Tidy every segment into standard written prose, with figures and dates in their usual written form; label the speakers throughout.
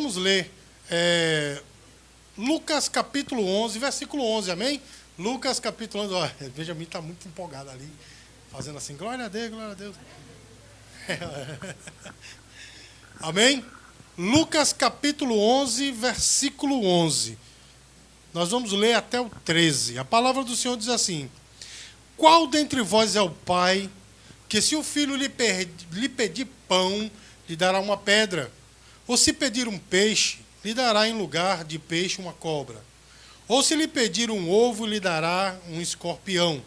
Speaker 1: vamos ler Lucas capítulo 11, versículo 11, amém? Lucas capítulo 11, olha, Benjamin está muito empolgado ali, fazendo assim, glória a Deus, glória a Deus. Amém? Lucas capítulo 11, versículo 11. Nós vamos ler até o 13. A palavra do Senhor diz assim: qual dentre vós é o pai, que se o filho lhe pedir pão, lhe dará uma pedra? Ou se pedir um peixe, lhe dará em lugar de peixe uma cobra? Ou se lhe pedir um ovo, lhe dará um escorpião?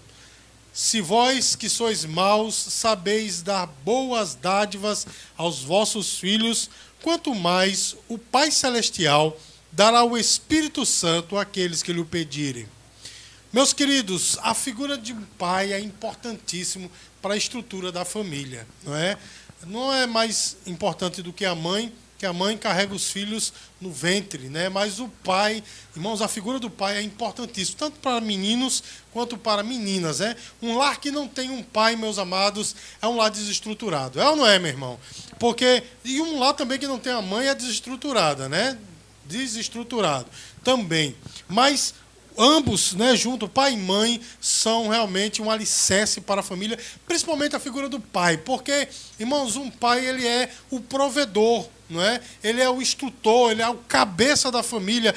Speaker 1: Se vós que sois maus, sabeis dar boas dádivas aos vossos filhos, quanto mais o Pai Celestial dará o Espírito Santo àqueles que lhe o pedirem. Meus queridos, a figura de um pai é importantíssimo para a estrutura da família, não é? Não é mais importante do que a mãe carrega os filhos no ventre, né? Mas o pai, irmãos, a figura do pai é importantíssima, tanto para meninos quanto para meninas, né? Um lar que não tem um pai, meus amados, é um lar desestruturado. É ou não é, meu irmão? E um lar também que não tem a mãe é desestruturada, né? Desestruturado também. Mas ambos, né, junto, pai e mãe, são realmente um alicerce para a família, principalmente a figura do pai, porque, irmãos, um pai, ele é o provedor, não é? Ele é o instrutor, ele é o cabeça da família,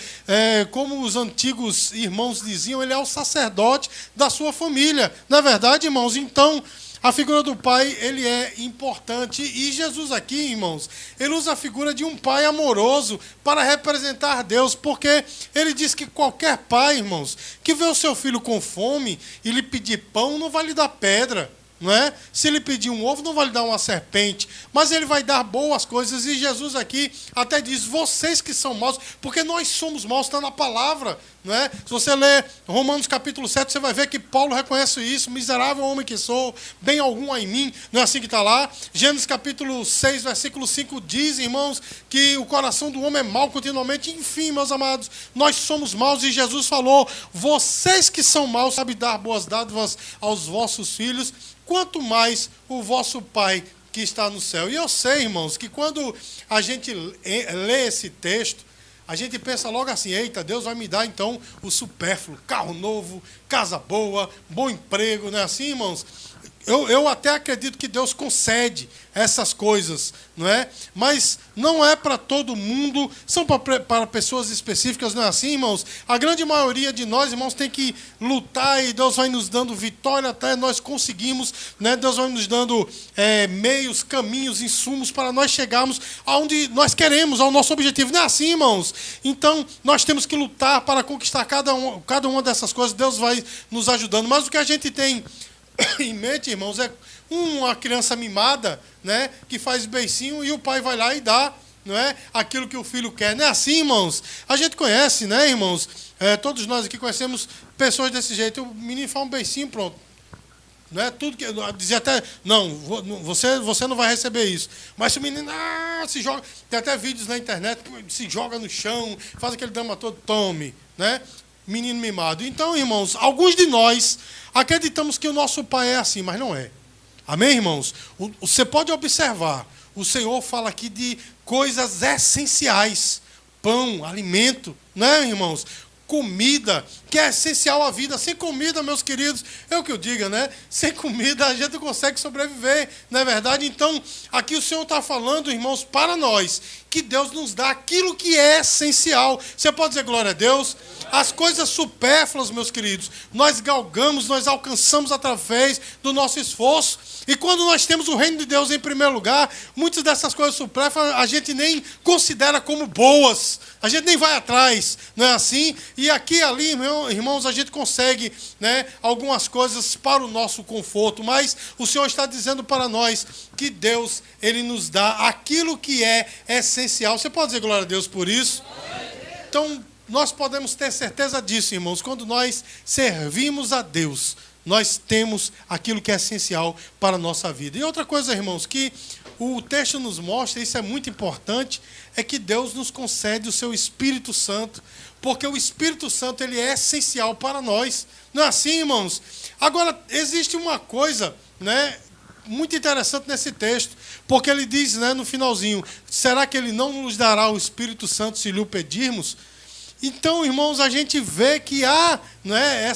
Speaker 1: como os antigos irmãos diziam, ele é o sacerdote da sua família, não é verdade, irmãos? Então, a figura do pai, ele é importante. E Jesus aqui, irmãos, ele usa a figura de um pai amoroso para representar Deus, porque ele diz que qualquer pai, irmãos, que vê o seu filho com fome e lhe pedir pão, não vai lhe dar pedra, não é? Se ele pedir um ovo, não vai lhe dar uma serpente, mas ele vai dar boas coisas. E Jesus aqui até diz, vocês que são maus, porque nós somos maus, está na palavra, não é? Se você ler Romanos capítulo 7, você vai ver que Paulo reconhece isso, miserável homem que sou, bem algum há em mim, não é assim que está lá? Gênesis capítulo 6, versículo 5 diz, irmãos, que o coração do homem é mau continuamente. Enfim, meus amados, nós somos maus, e Jesus falou, vocês que são maus sabem dar boas dádivas aos vossos filhos, quanto mais o vosso Pai que está no céu. E eu sei, irmãos, que quando a gente lê esse texto, a gente pensa logo assim, eita, Deus vai me dar então o supérfluo, carro novo, casa boa, bom emprego, não é assim, irmãos? Eu até acredito que Deus concede essas coisas, não é? Mas não é para todo mundo, são para pessoas específicas, não é assim, irmãos? A grande maioria de nós, irmãos, tem que lutar, e Deus vai nos dando vitória até nós conseguimos, né? Deus vai nos dando meios, caminhos, insumos para nós chegarmos aonde nós queremos, ao nosso objetivo. Não é assim, irmãos? Então, nós temos que lutar para conquistar cada uma dessas coisas. Deus vai nos ajudando. Mas o que a gente tem em mente, irmãos, é uma criança mimada, né, que faz beicinho e o pai vai lá e dá, não é, aquilo que o filho quer. Não é assim, irmãos? A gente conhece, né, irmãos? Todos nós aqui conhecemos pessoas desse jeito. O menino faz um beicinho, pronto. Não é tudo que dizia até, não, você não vai receber isso. Mas se o menino se joga, tem até vídeos na internet, se joga no chão, faz aquele drama todo, tome, né? Menino mimado. Então, irmãos, alguns de nós acreditamos que o nosso pai é assim, mas não é. Amém, irmãos? Você pode observar, o Senhor fala aqui de coisas essenciais. Pão, alimento, né, irmãos? Comida, que é essencial à vida. Sem comida, meus queridos, é o que eu digo, né? Sem comida a gente não consegue sobreviver, não é verdade? Então, aqui o Senhor está falando, irmãos, para nós, que Deus nos dá aquilo que é essencial. Você pode dizer glória a Deus? As coisas supérfluas, meus queridos, nós galgamos, nós alcançamos através do nosso esforço. E quando nós temos o reino de Deus em primeiro lugar, muitas dessas coisas supérfluas a gente nem considera como boas. A gente nem vai atrás, não é assim? E aqui e ali, irmãos, a gente consegue, né, algumas coisas para o nosso conforto. Mas o Senhor está dizendo para nós que Deus, Ele nos dá aquilo que é essencial. Você pode dizer glória a Deus por isso? Então, nós podemos ter certeza disso, irmãos. Quando nós servimos a Deus, nós temos aquilo que é essencial para a nossa vida. E outra coisa, irmãos, que o texto nos mostra, isso é muito importante, é que Deus nos concede o seu Espírito Santo, porque o Espírito Santo, ele é essencial para nós. Não é assim, irmãos? Agora, existe uma coisa, né, muito interessante nesse texto, porque ele diz, né, no finalzinho, será que ele não nos dará o Espírito Santo se lhe o pedirmos? Então, irmãos, a gente vê que há, né,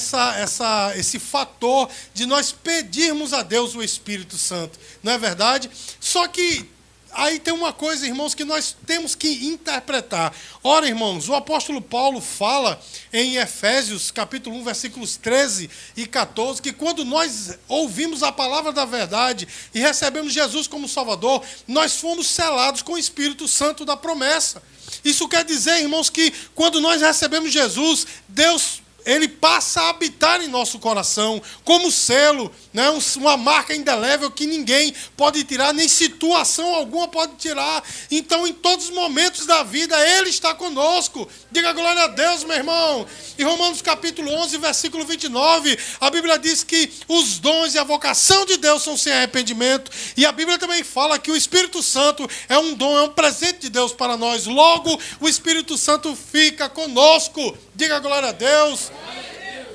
Speaker 1: esse fator de nós pedirmos a Deus o Espírito Santo, não é verdade? Só que aí tem uma coisa, irmãos, que nós temos que interpretar. Ora, irmãos, o apóstolo Paulo fala em Efésios, capítulo 1, versículos 13 e 14, que quando nós ouvimos a palavra da verdade e recebemos Jesus como Salvador, nós fomos selados com o Espírito Santo da promessa. Isso quer dizer, irmãos, que quando nós recebemos Jesus, Deus, ele passa a habitar em nosso coração, como selo, né? Uma marca indelével que ninguém pode tirar, nem situação alguma pode tirar. Então, em todos os momentos da vida, Ele está conosco. Diga glória a Deus, meu irmão. Em Romanos capítulo 11, versículo 29, a Bíblia diz que os dons e a vocação de Deus são sem arrependimento. E a Bíblia também fala que o Espírito Santo é um dom, é um presente de Deus para nós. Logo, o Espírito Santo fica conosco. Diga glória a Deus.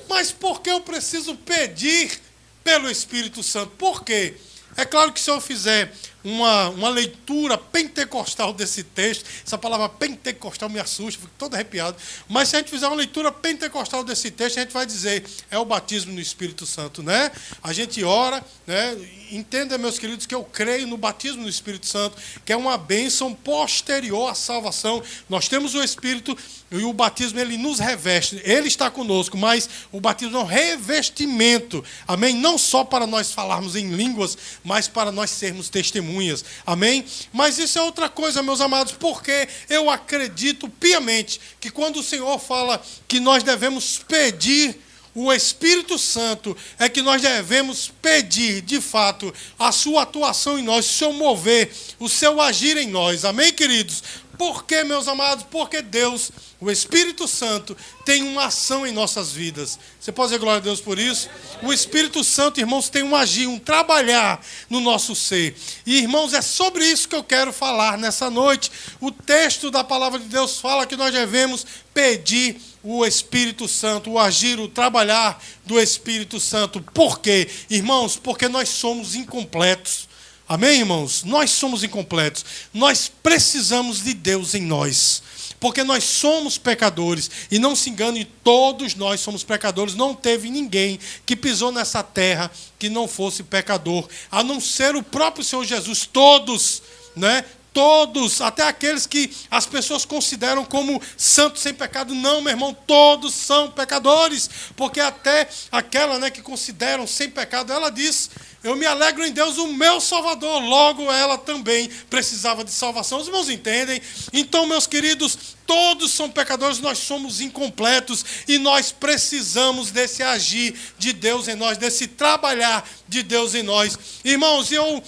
Speaker 1: Mas por que eu preciso pedir pelo Espírito Santo? Por quê? É claro que se eu fizer uma leitura pentecostal desse texto, essa palavra pentecostal me assusta, fico todo arrepiado, mas se a gente fizer uma leitura pentecostal desse texto, a gente vai dizer, é o batismo no Espírito Santo, né? A gente ora, né? Entenda, meus queridos, que eu creio no batismo no Espírito Santo, que é uma bênção posterior à salvação. Nós temos o Espírito e o batismo, ele nos reveste, ele está conosco, mas o batismo é um revestimento, amém? Não só para nós falarmos em línguas, mas para nós sermos testemunhas, amém? Mas isso é outra coisa, meus amados, porque eu acredito piamente que quando o Senhor fala que nós devemos pedir o Espírito Santo, é que nós devemos pedir, de fato, a sua atuação em nós, o seu mover, o seu agir em nós. Amém, queridos? Por quê, meus amados? Porque Deus, o Espírito Santo, tem uma ação em nossas vidas. Você pode dizer glória a Deus por isso? O Espírito Santo, irmãos, tem um agir, um trabalhar no nosso ser. E, irmãos, é sobre isso que eu quero falar nessa noite. O texto da palavra de Deus fala que nós devemos pedir o Espírito Santo, o agir, o trabalhar do Espírito Santo. Por quê? Irmãos, porque nós somos incompletos. Amém, irmãos? Nós somos incompletos. Nós precisamos de Deus em nós. Porque nós somos pecadores. E não se engane, todos nós somos pecadores. Não teve ninguém que pisou nessa terra que não fosse pecador. A não ser o próprio Senhor Jesus. Todos, né? Todos, até aqueles que as pessoas consideram como santos sem pecado. Não, meu irmão, todos são pecadores. Porque até aquela, né, que consideram sem pecado, ela diz, eu me alegro em Deus, o meu Salvador. Logo, ela também precisava de salvação. Os irmãos entendem? Então, meus queridos, todos são pecadores, nós somos incompletos e nós precisamos desse agir de Deus em nós, desse trabalhar de Deus em nós. Irmãos, eu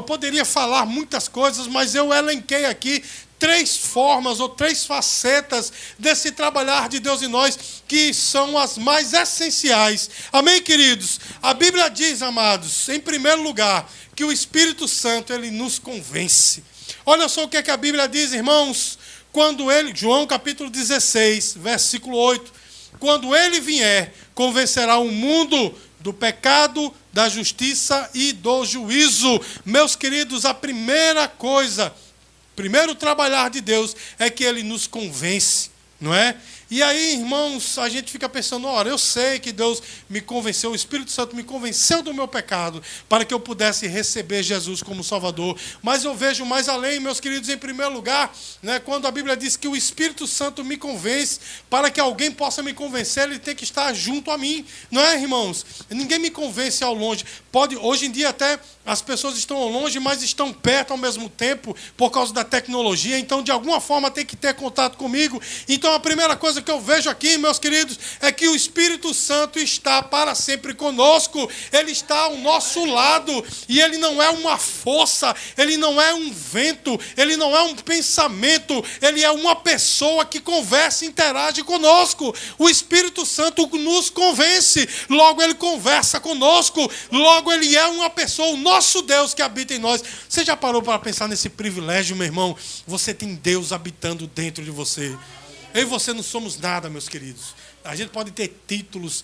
Speaker 1: poderia falar muitas coisas, mas eu elenquei aqui 3 formas ou 3 facetas desse trabalhar de Deus em nós, que são as mais essenciais. Amém, queridos? A Bíblia diz, amados, em primeiro lugar, que o Espírito Santo, ele nos convence. Olha só o que é que a Bíblia diz, irmãos. Quando ele, João capítulo 16, versículo 8, quando ele vier, convencerá o mundo do pecado, da justiça e do juízo. Meus queridos, a primeira coisa, primeiro trabalhar de Deus é que ele nos convence, não é? E aí, irmãos, a gente fica pensando, ora, eu sei que Deus me convenceu, o Espírito Santo me convenceu do meu pecado, para que eu pudesse receber Jesus como Salvador. Mas eu vejo mais além, meus queridos, em primeiro lugar, né, quando a Bíblia diz que o Espírito Santo me convence, para que alguém possa me convencer, ele tem que estar junto a mim. Não é, irmãos? Ninguém me convence ao longe. Hoje em dia até as pessoas estão ao longe, mas estão perto ao mesmo tempo, por causa da tecnologia. Então, de alguma forma, tem que ter contato comigo. Então, a primeira coisa que eu vejo aqui, meus queridos, é que o Espírito Santo está para sempre conosco. Ele está ao nosso lado. E ele não é uma força, ele não é um vento, ele não é um pensamento, ele é uma pessoa que conversa e interage conosco. O Espírito Santo nos convence, logo ele conversa conosco, logo ele é uma pessoa, o nosso Deus que habita em nós. Você já parou para pensar nesse privilégio, meu irmão? Você tem Deus habitando dentro de você. Eu e você não somos nada, meus queridos. A gente pode ter títulos,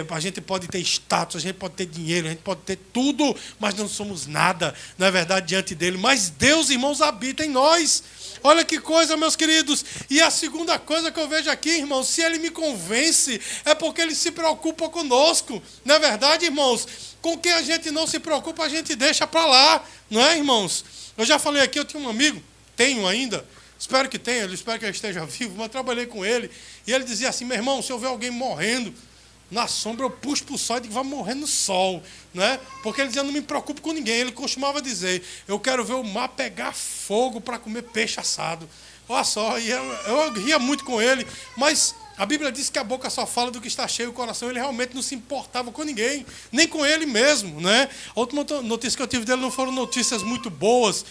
Speaker 1: a gente pode ter status, a gente pode ter dinheiro, a gente pode ter tudo, mas não somos nada, não é verdade, diante dele. Mas Deus, irmãos, habita em nós. Olha que coisa, meus queridos. E a segunda coisa que eu vejo aqui, irmãos, se ele me convence, é porque ele se preocupa conosco. Não é verdade, irmãos? Com quem a gente não se preocupa, a gente deixa para lá. Não é, irmãos? Eu já falei aqui, eu tinha um amigo, tenho ainda, espero que tenha, espero que ele esteja vivo, mas trabalhei com ele. E ele dizia assim, meu irmão, se eu ver alguém morrendo na sombra, eu puxo para o sol e digo, vai morrer no sol. Né? Porque ele dizia, não me preocupo com ninguém. Ele costumava dizer, eu quero ver o mar pegar fogo para comer peixe assado. Olha só, e eu ria muito com ele, mas a Bíblia diz que a boca só fala do que está cheio o coração. Ele realmente não se importava com ninguém, nem com ele mesmo. Né? A última notícia que eu tive dele não foram notícias muito boas.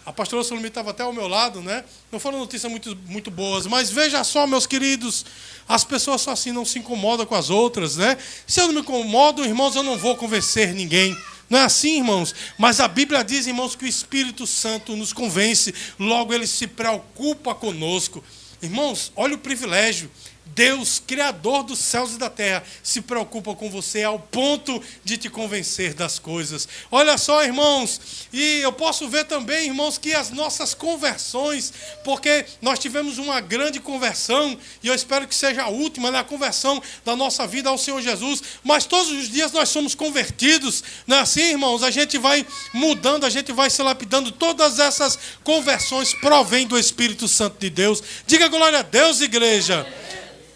Speaker 1: A pastora Solomita estava até ao meu lado, né? Não foram notícias muito boas, mas veja só, meus queridos, as pessoas só assim não se incomodam com as outras, né? Se eu não me incomodo, irmãos, eu não vou convencer ninguém. Não é assim, irmãos? Mas a Bíblia diz, irmãos, que o Espírito Santo nos convence, logo ele se preocupa conosco. Irmãos, olha o privilégio. Deus, Criador dos céus e da terra, se preocupa com você ao ponto de te convencer das coisas. Olha só, irmãos, e eu posso ver também, irmãos, que as nossas conversões, porque nós tivemos uma grande conversão, e eu espero que seja a última, né, a conversão da nossa vida ao Senhor Jesus, mas todos os dias nós somos convertidos, não é assim, irmãos? A gente vai mudando, a gente vai se lapidando, todas essas conversões provêm do Espírito Santo de Deus. Diga glória a Deus, igreja.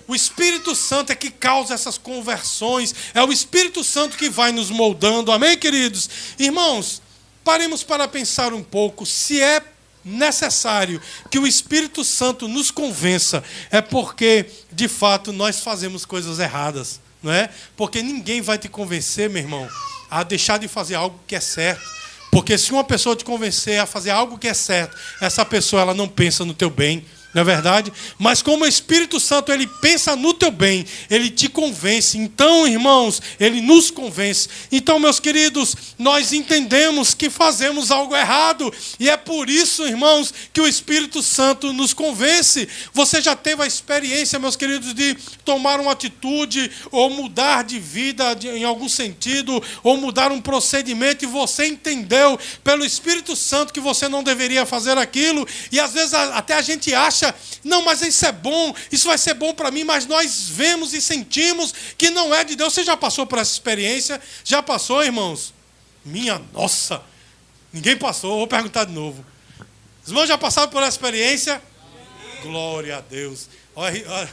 Speaker 1: O Espírito Santo é que causa essas conversões. É o Espírito Santo que vai nos moldando. Amém, queridos? Irmãos, paremos para pensar um pouco. Se é necessário que o Espírito Santo nos convença, é porque, de fato, nós fazemos coisas erradas. Não é? Porque ninguém vai te convencer, meu irmão, a deixar de fazer algo que é certo. Porque se uma pessoa te convencer a fazer algo que é certo, essa pessoa ela não pensa no teu bem. Não é verdade? Mas como o Espírito Santo, ele pensa no teu bem, ele te convence. Então, irmãos, ele nos convence. Então, meus queridos, nós entendemos que fazemos algo errado. E é por isso, irmãos, que o Espírito Santo nos convence. Você já teve a experiência, meus queridos, de tomar uma atitude, ou mudar de vida em algum sentido, ou mudar um procedimento, e você entendeu pelo Espírito Santo que você não deveria fazer aquilo. E às vezes até a gente acha, não, mas isso é bom, isso vai ser bom para mim, mas nós vemos e sentimos que não é de Deus. Você já passou por essa experiência? Já passou, irmãos? Minha nossa! Ninguém passou, vou perguntar de novo. Os irmãos já passaram por essa experiência? Glória a Deus. Olha,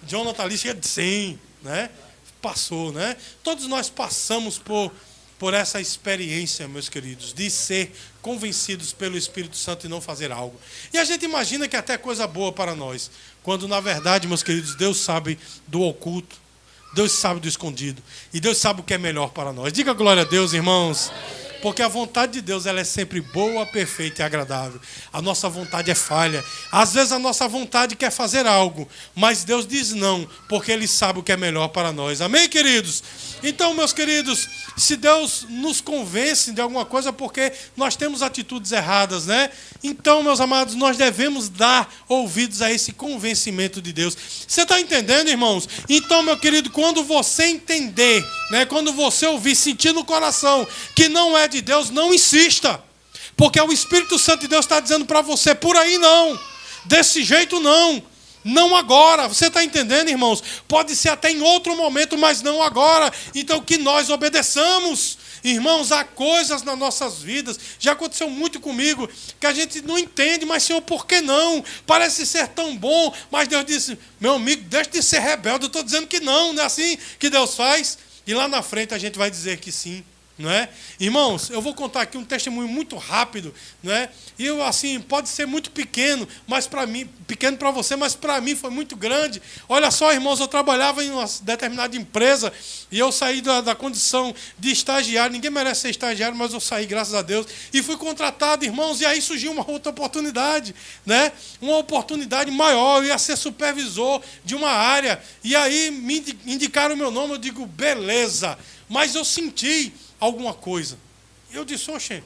Speaker 1: Jonathan ali chega de 100, né? Passou, né? Todos nós passamos por essa experiência, meus queridos, de ser convencidos pelo Espírito Santo e não fazer algo. E a gente imagina que é até coisa boa para nós, quando na verdade, meus queridos, Deus sabe do oculto, Deus sabe do escondido, e Deus sabe o que é melhor para nós. Diga glória a Deus, irmãos. Porque a vontade de Deus ela é sempre boa, perfeita e agradável. A nossa vontade é falha. Às vezes a nossa vontade quer fazer algo, mas Deus diz não, porque Ele sabe o que é melhor para nós. Amém, queridos? Então, meus queridos, se Deus nos convence de alguma coisa, porque nós temos atitudes erradas, né? Então, meus amados, nós devemos dar ouvidos a esse convencimento de Deus. Você está entendendo, irmãos? Então, meu querido, quando você entender, né, quando você ouvir, sentir no coração que não é de Deus, não insista. Porque o Espírito Santo de Deus está dizendo para você, por aí não, desse jeito não. Não agora, você está entendendo, irmãos? Pode ser até em outro momento, mas não agora. Então que nós obedeçamos. Irmãos, há coisas nas nossas vidas, já aconteceu muito comigo, que a gente não entende, mas Senhor, por que não? Parece ser tão bom, mas Deus disse, meu amigo, deixa de ser rebelde, eu estou dizendo que não é assim que Deus faz. E lá na frente a gente vai dizer que sim. Não é? Irmãos, eu vou contar aqui um testemunho muito rápido, não é? E eu, assim, pode ser muito pequeno, mas para mim, pequeno para você, mas para mim foi muito grande. Olha só, irmãos, eu trabalhava em uma determinada empresa e eu saí da condição de estagiário. Ninguém merece ser estagiário, mas eu saí, graças a Deus, e fui contratado, irmãos, e aí surgiu uma outra oportunidade, né? Uma oportunidade maior, eu ia ser supervisor de uma área, e aí me indicaram o meu nome, eu digo, beleza, mas eu senti alguma coisa. Eu disse, oxe,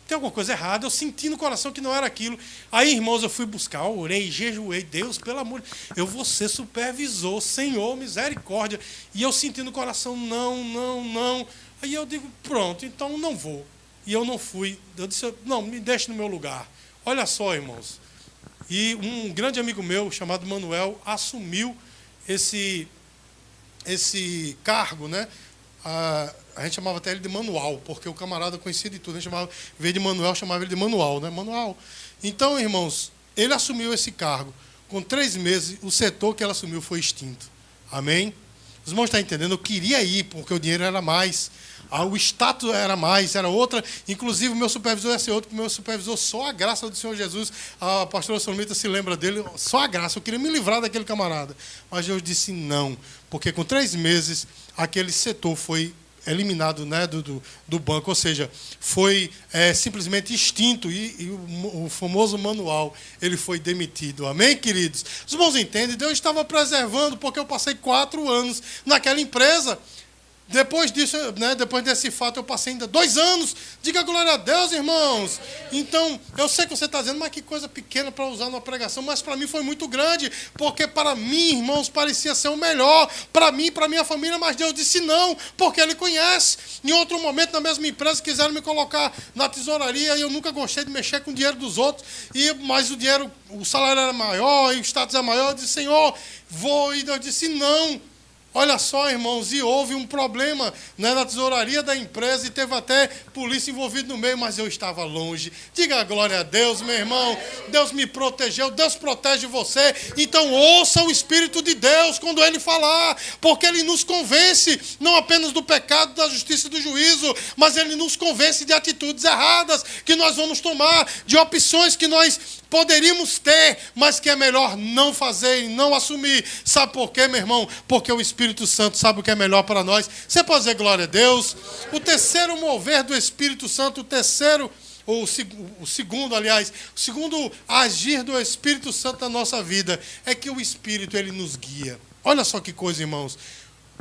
Speaker 1: tem alguma coisa errada. Eu senti no coração que não era aquilo. Aí, irmãos, eu fui buscar, eu orei, jejuei. Deus, pelo amor, eu vou ser supervisor, Senhor, misericórdia. E eu senti no coração, não. Aí eu digo, pronto, então não vou. E eu não fui. Eu disse, não, me deixe no meu lugar. Olha só, irmãos. E um grande amigo meu, chamado Manuel, assumiu esse cargo, né? A gente chamava até ele de Manual, porque o camarada conhecia de tudo. A gente chamava, em vez de Manuel, chamava ele de Manual, né? Manual. Então, irmãos, ele assumiu esse cargo. Com 3 meses, o setor que ele assumiu foi extinto. Amém? Os irmãos estão entendendo? Eu queria ir, porque o dinheiro era mais. O status era mais, era outra. Inclusive, o meu supervisor ia ser outro, porque o meu supervisor, só a graça do Senhor Jesus, a pastora Solomita se lembra dele, só a graça. Eu queria me livrar daquele camarada. Mas Deus disse não, porque com 3 meses, aquele setor foi eliminado, né, do banco, ou seja, foi simplesmente extinto e o famoso manual, ele foi demitido. Amém, queridos? Os irmãos entendem? Deus estava preservando, porque eu passei 4 anos naquela empresa. Depois disso, né, depois desse fato, eu passei ainda 2 anos. Diga glória a Deus, irmãos. Então, eu sei que você está dizendo, mas que coisa pequena para usar numa pregação, mas para mim foi muito grande, porque para mim, irmãos, parecia ser o melhor, para mim, para minha família, mas Deus disse não, porque Ele conhece. Em outro momento, na mesma empresa, quiseram me colocar na tesouraria, e eu nunca gostei de mexer com o dinheiro dos outros, mas o salário era maior, e o status era maior. Eu disse, Senhor, vou, e Deus disse não. Olha só, irmãos, e houve um problema, né, na tesouraria da empresa e teve até polícia envolvida no meio, mas eu estava longe. Diga glória a Deus, meu irmão. Deus me protegeu, Deus protege você. Então ouça o Espírito de Deus quando Ele falar, porque Ele nos convence, não apenas do pecado, da justiça e do juízo, mas Ele nos convence de atitudes erradas que nós vamos tomar, de opções que nós poderíamos ter, mas que é melhor não fazer e não assumir. Sabe por quê, meu irmão? Porque o Espírito Santo sabe o que é melhor para nós. Você pode dizer glória a Deus? O terceiro mover do Espírito Santo, o segundo agir do Espírito Santo na nossa vida é que o Espírito, ele nos guia. Olha só que coisa, irmãos.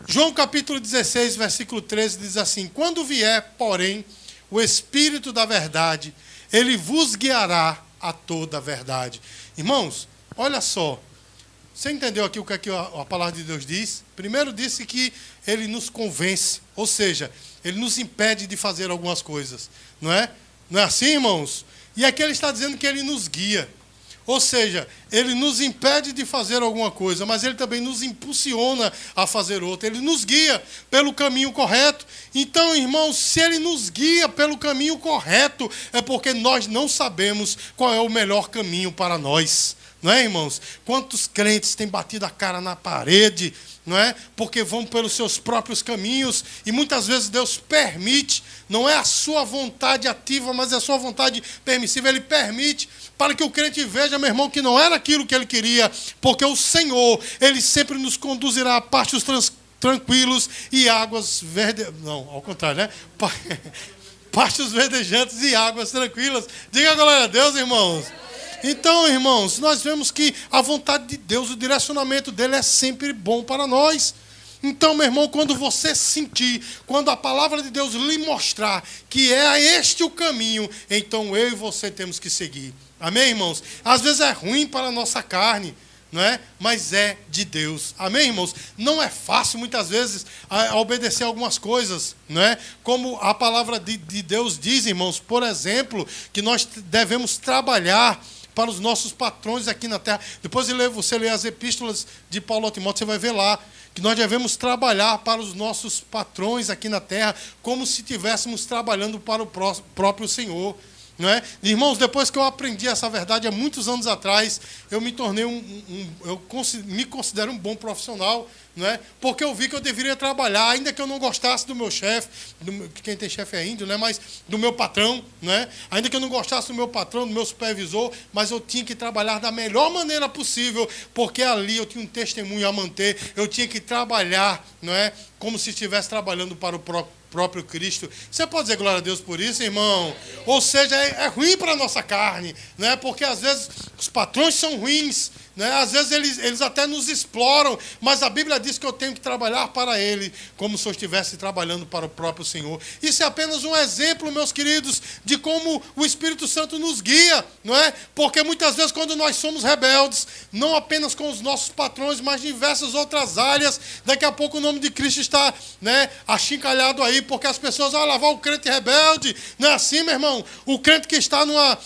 Speaker 1: João capítulo 16, versículo 13 diz assim: quando vier, porém, o Espírito da verdade, ele vos guiará a toda a verdade. Irmãos, olha só. Você entendeu aqui o que a palavra de Deus diz? Primeiro disse que Ele nos convence, ou seja, Ele nos impede de fazer algumas coisas. Não é? Não é assim, irmãos? E aqui Ele está dizendo que Ele nos guia. Ou seja, Ele nos impede de fazer alguma coisa, mas Ele também nos impulsiona a fazer outra. Ele nos guia pelo caminho correto. Então, irmãos, se Ele nos guia pelo caminho correto, é porque nós não sabemos qual é o melhor caminho para nós. Não é, irmãos? Quantos crentes têm batido a cara na parede, não é? Porque vão pelos seus próprios caminhos, e muitas vezes Deus permite, não é a sua vontade ativa, mas é a sua vontade permissiva. Ele permite para que o crente veja, meu irmão, que não era aquilo que ele queria, porque o Senhor, Ele sempre nos conduzirá a pastos tranquilos e águas verdes... Não, ao contrário, né? Pastos verdejantes e águas tranquilas. Diga glória a Deus, irmãos. Então, irmãos, nós vemos que a vontade de Deus, o direcionamento dele é sempre bom para nós. Então, meu irmão, quando você sentir, quando a palavra de Deus lhe mostrar que é este o caminho, então eu e você temos que seguir. Amém, irmãos? Às vezes é ruim para a nossa carne, não é? Mas é de Deus. Amém, irmãos? Não é fácil, muitas vezes, a obedecer algumas coisas, não é? Como a palavra de Deus diz, irmãos, por exemplo, que nós devemos trabalhar para os nossos patrões aqui na terra. Depois você lê as epístolas de Paulo a Timóteo, você vai ver lá que nós devemos trabalhar para os nossos patrões aqui na terra como se estivéssemos trabalhando para o próprio Senhor. Não é? Irmãos, depois que eu aprendi essa verdade há muitos anos atrás, eu me tornei me considero um bom profissional, não é? Porque eu vi que eu deveria trabalhar, ainda que eu não gostasse do meu chefe, quem tem chefe é índio, né? Mas do meu patrão, não é? Ainda que eu não gostasse do meu patrão, do meu supervisor, mas eu tinha que trabalhar da melhor maneira possível, porque ali eu tinha um testemunho a manter, eu tinha que trabalhar, não é? Como se estivesse trabalhando para o próprio Cristo. Você pode dizer glória a Deus por isso, irmão? Ou seja, é ruim para a nossa carne, né? Porque às vezes os patrões são ruins, né? Às vezes eles até nos exploram, mas a Bíblia diz que eu tenho que trabalhar para ele, como se eu estivesse trabalhando para o próprio Senhor. Isso é apenas um exemplo, meus queridos, de como o Espírito Santo nos guia, não é? Porque muitas vezes quando nós somos rebeldes, não apenas com os nossos patrões, mas em diversas outras áreas, daqui a pouco o nome de Cristo está, né, achincalhado aí, porque as pessoas vão lavar o crente rebelde. Não é assim, meu irmão? O crente que está numa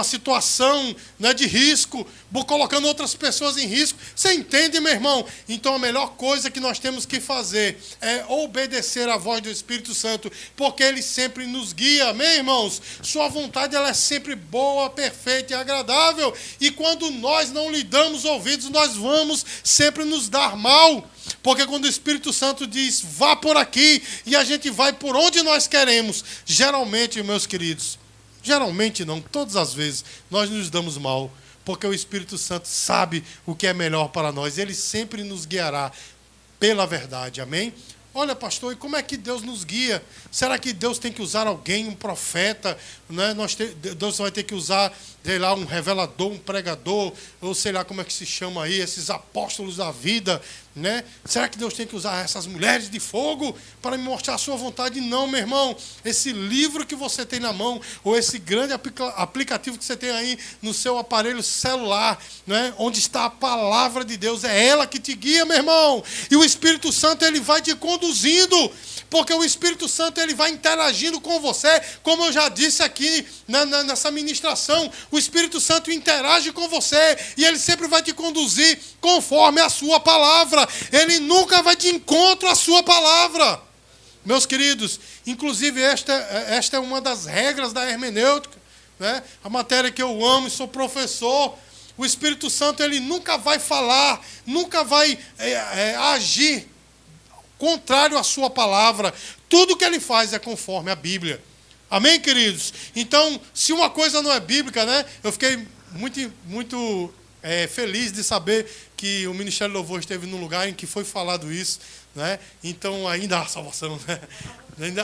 Speaker 1: situação, né, de risco, colocando outras pessoas em risco. Você entende, meu irmão? Então a melhor coisa que nós temos que fazer é obedecer à voz do Espírito Santo, porque ele sempre nos guia, amém, irmãos? Sua vontade ela é sempre boa, perfeita e agradável, e quando nós não lhe damos ouvidos, nós vamos sempre nos dar mal, porque quando o Espírito Santo diz, vá por aqui, e a gente vai por onde nós queremos, geralmente, meus queridos, geralmente não, todas as vezes, nós nos damos mal, porque o Espírito Santo sabe o que é melhor para nós. Ele sempre nos guiará pela verdade, amém? Olha, pastor, e como é que Deus nos guia? Será que Deus tem que usar alguém, um profeta? Né? Deus vai ter que usar, sei lá, um revelador, um pregador, ou sei lá como é que se chama aí, esses apóstolos da vida, né? Será que Deus tem que usar essas mulheres de fogo para me mostrar a sua vontade? Não, meu irmão. Esse livro que você tem na mão, ou esse grande aplicativo que você tem aí no seu aparelho celular, né? Onde está a palavra de Deus, é ela que te guia, meu irmão. E o Espírito Santo, ele vai te conduzindo, porque o Espírito Santo ele vai interagindo com você, como eu já disse aqui nessa ministração. O Espírito Santo interage com você e ele sempre vai te conduzir conforme a sua palavra. Ele nunca vai de encontro à sua palavra. Meus queridos, inclusive esta é uma das regras da hermenêutica, né? A matéria que eu amo e sou professor. O Espírito Santo ele nunca vai falar, nunca vai agir contrário à sua palavra. Tudo que ele faz é conforme a Bíblia. Amém, queridos? Então, se uma coisa não é bíblica, né? Eu fiquei muito feliz de saber que o Ministério do Louvor esteve num lugar em que foi falado isso, né? Então, ainda há salvação, né?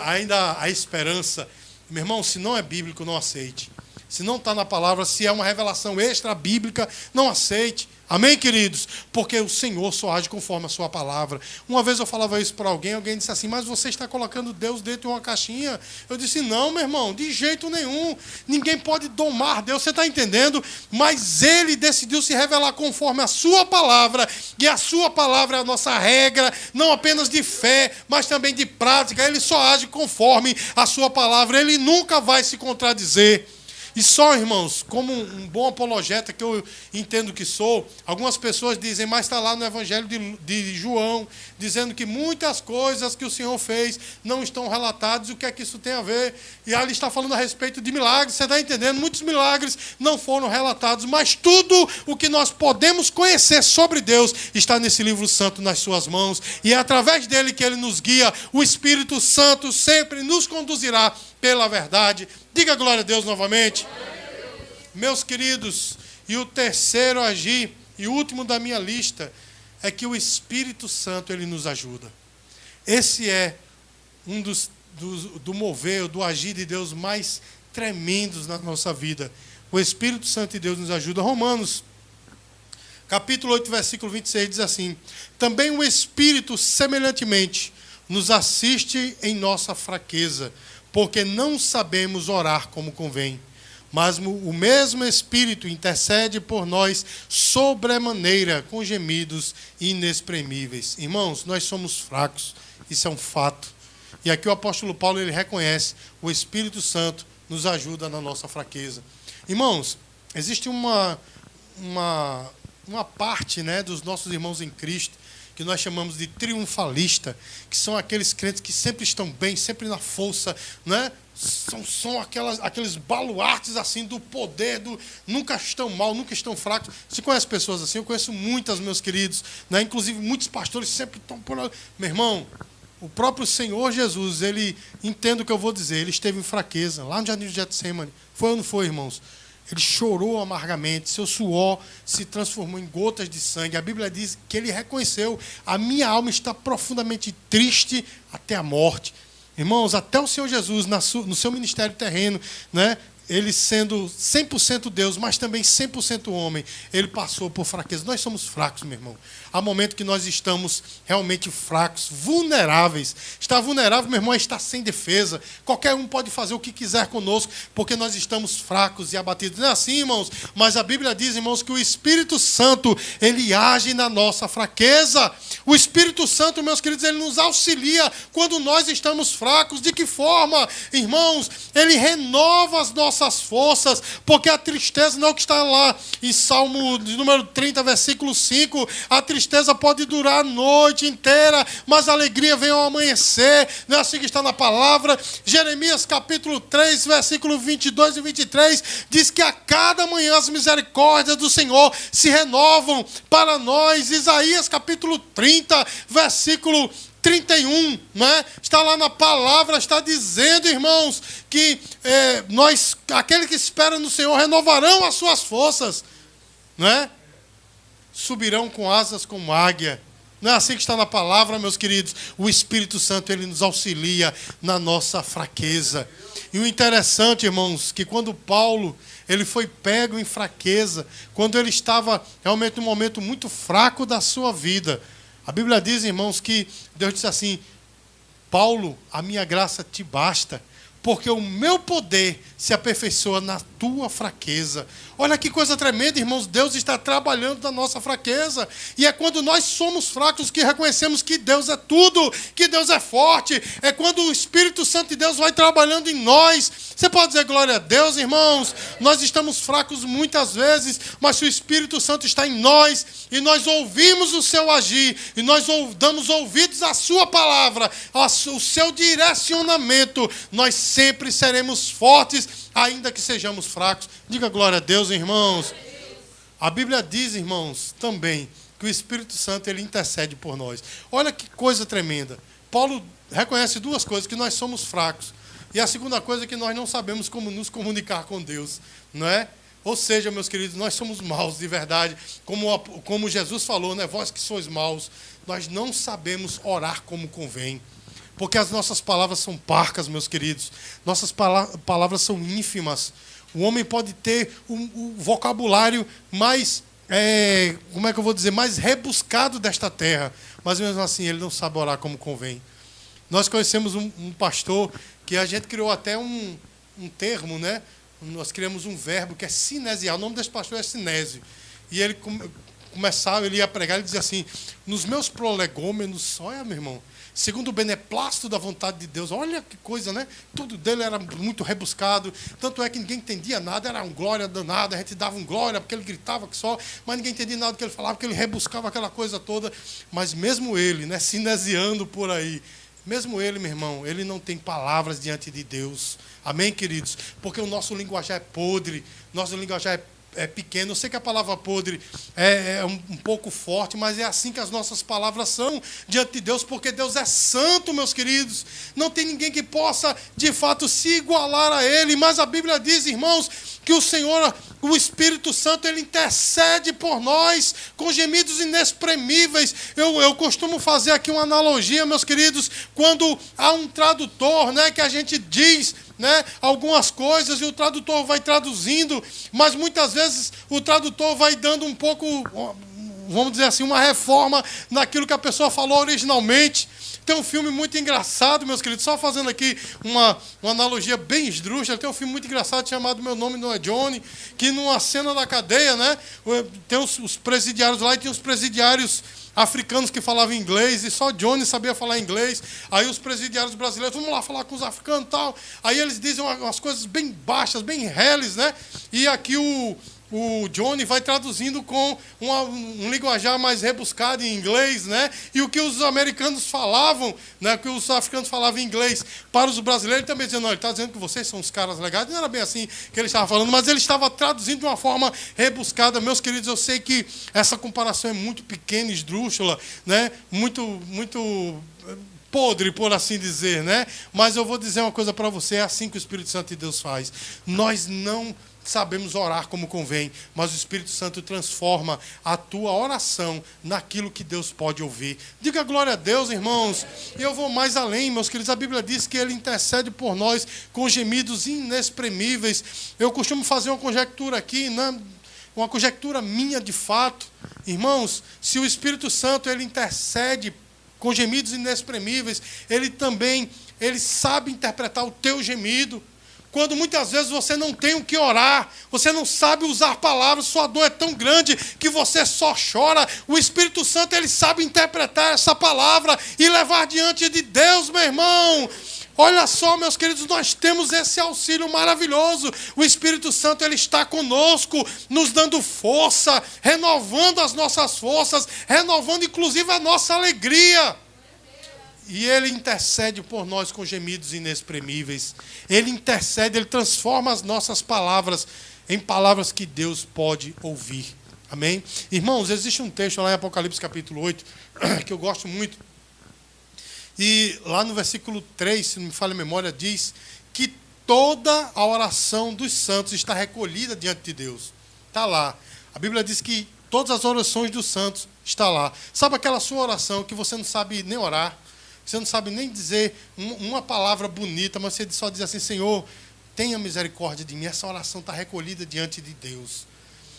Speaker 1: Ainda há esperança. Meu irmão, se não é bíblico, não aceite. Se não está na palavra, se é uma revelação extra-bíblica, não aceite. Amém, queridos? Porque o Senhor só age conforme a sua palavra. Uma vez eu falava isso para alguém disse assim, mas você está colocando Deus dentro de uma caixinha. Eu disse, não, meu irmão, de jeito nenhum. Ninguém pode domar Deus, você está entendendo? Mas Ele decidiu se revelar conforme a sua palavra, e a sua palavra é a nossa regra, não apenas de fé, mas também de prática. Ele só age conforme a sua palavra, Ele nunca vai se contradizer. E só, irmãos, como um bom apologeta que eu entendo que sou, algumas pessoas dizem, mas está lá no Evangelho de João, dizendo que muitas coisas que o Senhor fez não estão relatadas, e o que é que isso tem a ver? E ali está falando a respeito de milagres, você está entendendo? Muitos milagres não foram relatados, mas tudo o que nós podemos conhecer sobre Deus está nesse livro santo nas suas mãos, e é através dele que ele nos guia. O Espírito Santo sempre nos conduzirá pela verdade. Diga glória a Deus novamente. Meus queridos, e o terceiro agir, e último da minha lista, é que o Espírito Santo ele nos ajuda. Esse é um do mover, do agir de Deus mais tremendos na nossa vida. O Espírito Santo de Deus nos ajuda. Romanos, capítulo 8, versículo 26, diz assim, também o Espírito, semelhantemente, nos assiste em nossa fraqueza, porque não sabemos orar como convém. Mas o mesmo Espírito intercede por nós sobremaneira, com gemidos inexprimíveis. Irmãos, nós somos fracos, isso é um fato. E aqui o apóstolo Paulo ele reconhece, o Espírito Santo nos ajuda na nossa fraqueza. Irmãos, existe uma parte, né, dos nossos irmãos em Cristo, que nós chamamos de triunfalista, que são aqueles crentes que sempre estão bem, sempre na força, né? São aqueles baluartes assim do poder, nunca estão mal, nunca estão fracos. Você conhece pessoas assim? Eu conheço muitas, meus queridos, né? Inclusive muitos pastores sempre estão por aí. Meu irmão, o próprio Senhor Jesus, ele, entenda o que eu vou dizer, ele esteve em fraqueza, lá no Jardim de Getsemane. Foi ou não foi, irmãos? Ele chorou amargamente, seu suor se transformou em gotas de sangue. A Bíblia diz que ele reconheceu, a minha alma está profundamente triste até a morte. Irmãos, até o Senhor Jesus, no seu ministério terreno, né, ele sendo 100% Deus, mas também 100% homem, ele passou por fraqueza. Nós somos fracos, meu irmão. Há momento que nós estamos realmente fracos, vulneráveis. Estar vulnerável, meu irmão, é estar sem defesa. Qualquer um pode fazer o que quiser conosco, porque nós estamos fracos e abatidos. Não é assim, irmãos? Mas a Bíblia diz, irmãos, que o Espírito Santo, ele age na nossa fraqueza. O Espírito Santo, meus queridos, ele nos auxilia quando nós estamos fracos. De que forma, irmãos? Ele renova as nossas forças, porque a tristeza não é o que está lá em Salmo de número 30, versículo 5. A tristeza pode durar a noite inteira, mas a alegria vem ao amanhecer. Não é assim que está na palavra? Jeremias capítulo 3, versículo 22 e 23, diz que a cada manhã as misericórdias do Senhor se renovam para nós. Isaías capítulo 30, versículo 31, né? Está lá na palavra, está dizendo, irmãos, que aquele que espera no Senhor renovarão as suas forças, né? Subirão com asas como águia. Não é assim que está na palavra, meus queridos? O Espírito Santo, ele nos auxilia na nossa fraqueza. E o interessante, irmãos, que quando Paulo, ele foi pego em fraqueza, quando ele estava realmente num momento muito fraco da sua vida, a Bíblia diz, irmãos, que Deus disse assim: Paulo, a minha graça te basta, porque o meu poder se aperfeiçoa na tua fraqueza. Olha que coisa tremenda, irmãos. Deus está trabalhando na nossa fraqueza. E é quando nós somos fracos que reconhecemos que Deus é tudo, que Deus é forte. É quando o Espírito Santo de Deus vai trabalhando em nós. Você pode dizer glória a Deus, irmãos? Nós estamos fracos muitas vezes, mas se o Espírito Santo está em nós, e nós ouvimos o seu agir, e nós damos ouvidos à sua palavra, ao seu direcionamento, nós sempre seremos fortes, ainda que sejamos fracos. Diga glória a Deus, irmãos. A Bíblia diz, irmãos, também, que o Espírito Santo, ele intercede por nós. Olha que coisa tremenda. Paulo reconhece duas coisas: que nós somos fracos, e a segunda coisa é que nós não sabemos como nos comunicar com Deus, não é? Ou seja, meus queridos, nós somos maus de verdade, como Jesus falou, né? Vós que sois maus, nós não sabemos orar como convém. Porque as nossas palavras são parcas, meus queridos. Nossas palavras são ínfimas. O homem pode ter um vocabulário mais, como é que eu vou dizer, mais rebuscado desta terra. Mas mesmo assim, ele não sabe orar como convém. Nós conhecemos um pastor que a gente criou até um termo, né? Nós criamos um verbo que é cinesiar. O nome desse pastor é Sinésio. E ele ele ia pregar, ele dizia assim: nos meus prolegômenos, olha, meu irmão, segundo o beneplácito da vontade de Deus. Olha que coisa, né? Tudo dele era muito rebuscado. Tanto é que ninguém entendia nada, era um glória danada. A gente dava um glória porque ele gritava que só, mas ninguém entendia nada do que ele falava, porque ele rebuscava aquela coisa toda. Mas mesmo ele, né, cinesiando por aí, mesmo ele, meu irmão, ele não tem palavras diante de Deus. Amém, queridos? Porque o nosso linguajar é podre, nosso linguajar é pequeno. Eu sei que a palavra podre é um pouco forte, mas é assim que as nossas palavras são diante de Deus, porque Deus é santo, meus queridos. Não tem ninguém que possa, de fato, se igualar a Ele. Mas a Bíblia diz, irmãos, que o Senhor, o Espírito Santo, Ele intercede por nós com gemidos inexprimíveis. Eu costumo fazer aqui uma analogia, meus queridos, quando há um tradutor, né, que a gente diz, né, algumas coisas e o tradutor vai traduzindo, mas muitas vezes o tradutor vai dando um pouco, vamos dizer assim, uma reforma naquilo que a pessoa falou originalmente. Tem um filme muito engraçado, meus queridos, só fazendo aqui uma analogia bem esdrúxula. Tem um filme muito engraçado chamado Meu Nome Não é Johnny, que numa cena da cadeia, né, tem os presidiários lá, e tem os presidiários africanos que falavam inglês, e só Johnny sabia falar inglês. Aí os presidiários brasileiros, vamos lá falar com os africanos e tal. Aí eles dizem umas coisas bem baixas, bem reles, né? E aqui o Johnny vai traduzindo com um linguajar mais rebuscado em inglês, né? E o que os americanos falavam, né? O que os africanos falavam em inglês para os brasileiros, ele também dizendo: não, ele está dizendo que vocês são os caras legais. Não era bem assim que ele estava falando, mas ele estava traduzindo de uma forma rebuscada. Meus queridos, eu sei que essa comparação é muito pequena, esdrúxula, né? Muito podre, por assim dizer, né? Mas eu vou dizer uma coisa para você: é assim que o Espírito Santo de Deus faz. Nós não sabemos orar como convém, mas o Espírito Santo transforma a tua oração naquilo que Deus pode ouvir. Diga glória a Deus, irmãos. E eu vou mais além, meus queridos. A Bíblia diz que Ele intercede por nós com gemidos inexprimíveis. Eu costumo fazer uma conjectura aqui, né? Uma conjectura minha de fato. Irmãos, se o Espírito Santo ele intercede com gemidos inexprimíveis, ele sabe interpretar o teu gemido. Quando muitas vezes você não tem o que orar, você não sabe usar palavras, sua dor é tão grande que você só chora, o Espírito Santo ele sabe interpretar essa palavra e levar diante de Deus, meu irmão. Olha só, meus queridos, nós temos esse auxílio maravilhoso. O Espírito Santo ele está conosco, nos dando força, renovando as nossas forças, renovando inclusive a nossa alegria. E Ele intercede por nós com gemidos inexprimíveis. Ele intercede, Ele transforma as nossas palavras em palavras que Deus pode ouvir. Amém? Irmãos, existe um texto lá em Apocalipse capítulo 8, que eu gosto muito. E lá no versículo 3, se não me falha a memória, diz que toda a oração dos santos está recolhida diante de Deus. Está lá. A Bíblia diz que todas as orações dos santos estão lá. Sabe aquela sua oração que você não sabe nem orar? Você não sabe nem dizer uma palavra bonita, mas você só diz assim: Senhor, tenha misericórdia de mim. Essa oração está recolhida diante de Deus.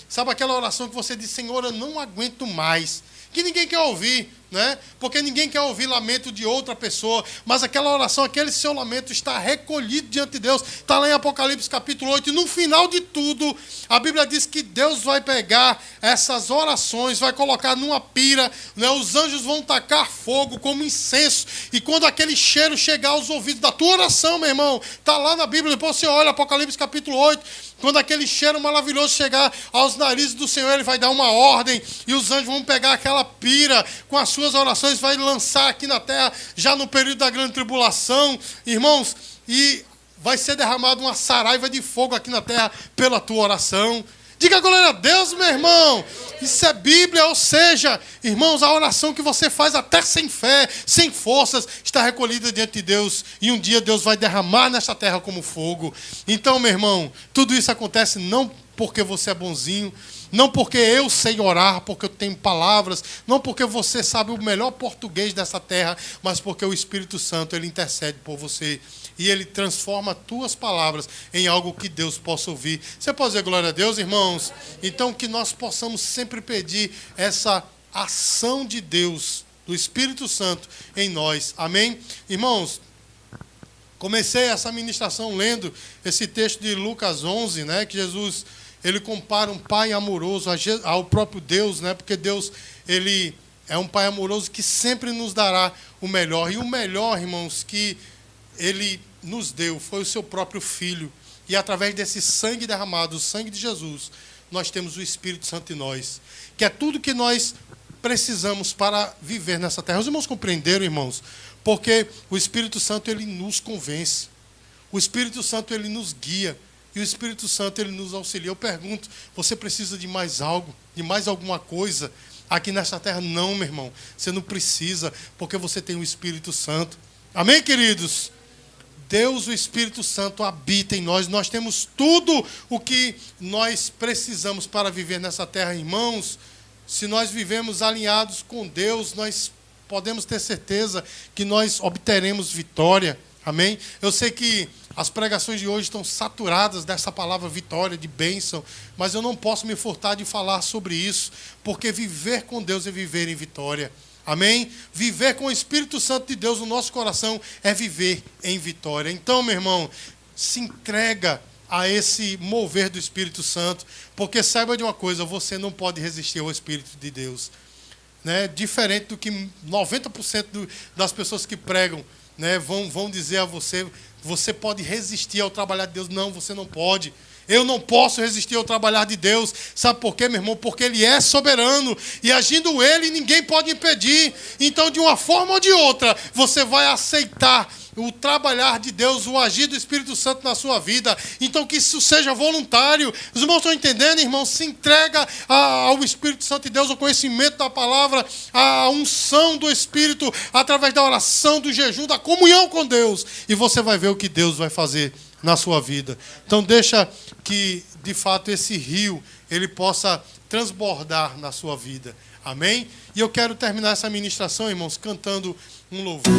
Speaker 1: Sabe aquela oração que você diz: Senhor, eu não aguento mais. Que ninguém quer ouvir, né? Porque ninguém quer ouvir lamento de outra pessoa. Mas aquela oração, aquele seu lamento está recolhido diante de Deus. Está lá em Apocalipse capítulo 8. E no final de tudo, a Bíblia diz que Deus vai pegar essas orações, vai colocar numa pira, né? Os anjos vão tacar fogo como incenso. E quando aquele cheiro chegar aos ouvidos da tua oração, meu irmão, está lá na Bíblia. Depois você olha Apocalipse capítulo 8. Quando aquele cheiro maravilhoso chegar aos narizes do Senhor, Ele vai dar uma ordem. E os anjos vão pegar aquela pira com as suas orações, vai lançar aqui na terra, já no período da grande tribulação, irmãos, e vai ser derramada uma saraiva de fogo aqui na terra pela tua oração. Diga glória a Deus, meu irmão. Isso é Bíblia, ou seja, irmãos, a oração que você faz até sem fé, sem forças, está recolhida diante de Deus. E um dia Deus vai derramar nesta terra como fogo. Então, meu irmão, tudo isso acontece não porque você é bonzinho, não porque eu sei orar, porque eu tenho palavras, não porque você sabe o melhor português dessa terra, mas porque o Espírito Santo ele intercede por você. E Ele transforma tuas palavras em algo que Deus possa ouvir. Você pode dizer glória a Deus, irmãos? Então, que nós possamos sempre pedir essa ação de Deus, do Espírito Santo em nós. Amém? Irmãos, comecei essa ministração lendo esse texto de Lucas 11, né? Que Jesus, Ele compara um pai amoroso ao próprio Deus, né? Porque Deus, Ele é um pai amoroso que sempre nos dará o melhor. E o melhor, irmãos, que Ele nos deu foi o seu próprio Filho. E através desse sangue derramado, o sangue de Jesus, nós temos o Espírito Santo em nós, que é tudo que nós precisamos para viver nessa terra. Os irmãos compreenderam, irmãos? Porque o Espírito Santo ele nos convence, o Espírito Santo ele nos guia, e o Espírito Santo ele nos auxilia. Eu pergunto, você precisa de mais algo, de mais alguma coisa aqui nessa terra? Não, meu irmão, você não precisa, porque você tem o Espírito Santo. Amém, queridos? Deus, o Espírito Santo, habita em nós. Nós temos tudo o que nós precisamos para viver nessa terra, irmãos. Se nós vivemos alinhados com Deus, nós podemos ter certeza que nós obteremos vitória. Amém? Eu sei que as pregações de hoje estão saturadas dessa palavra vitória, de bênção, mas eu não posso me furtar de falar sobre isso, porque viver com Deus é viver em vitória. Amém? Viver com o Espírito Santo de Deus no nosso coração é viver em vitória. Então, meu irmão, se entrega a esse mover do Espírito Santo, porque saiba de uma coisa, você não pode resistir ao Espírito de Deus. Né? Diferente do que 90% das pessoas que pregam, né, vão dizer a você, você pode resistir ao trabalhar de Deus. Não, você não pode. Eu não posso resistir ao trabalhar de Deus. Sabe por quê, meu irmão? Porque Ele é soberano. E agindo Ele, ninguém pode impedir. Então, de uma forma ou de outra, você vai aceitar o trabalhar de Deus, o agir do Espírito Santo na sua vida. Então, que isso seja voluntário. Os irmãos estão entendendo, irmão? Se entrega ao Espírito Santo de Deus, o conhecimento da palavra, a unção do Espírito, através da oração, do jejum, da comunhão com Deus. E você vai ver o que Deus vai fazer na sua vida. Então deixa que, de fato, esse rio ele possa transbordar na sua vida. Amém? E eu quero terminar essa ministração, irmãos, cantando um louvor.